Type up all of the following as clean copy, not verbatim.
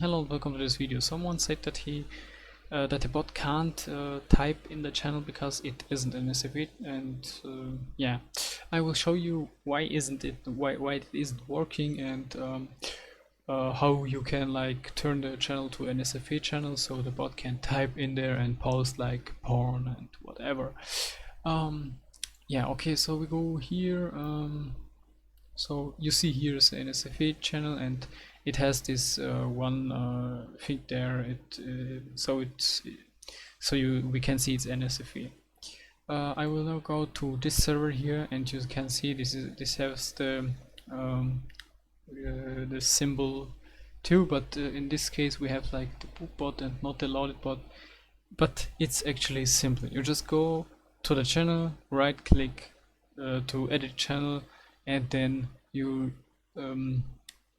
Hello and welcome to this video. Someone said that that the bot can't type in the channel because it isn't an NSFW, and yeah, I will show you why it isn't working, and how you can like turn the channel to an NSFW channel so the bot can type in there and post like porn and whatever. Yeah, okay, so we go here. So you see here is an NSFW channel, and it has this one thing there. We can see it's NSFW. I will now go to this server here, and you can see this has the symbol too, but in this case we have like the boot bot and not the Lawliet bot. But it's actually simple. You just go to the channel, right click to edit channel, and then you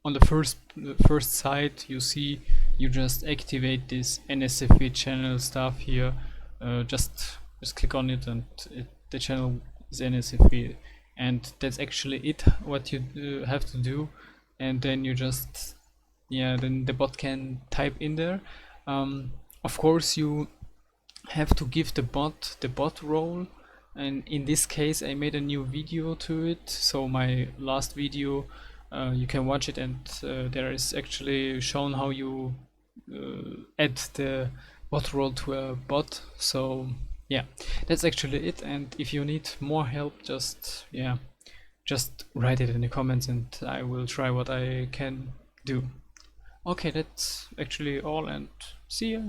on the first site you see you just activate this NSFW channel stuff here. Just click on it, and the channel is NSFW, and that's actually it what you have to do. And then you just, yeah, then the bot can type in there. Of course you have to give the bot role, and in this case I made a new video to it, so my last video, you can watch it, and there is actually shown how you add the bot role to a bot. So yeah, that's actually it, and if you need more help, just write it in the comments and I will try what I can do. Okay, that's actually all, and see ya.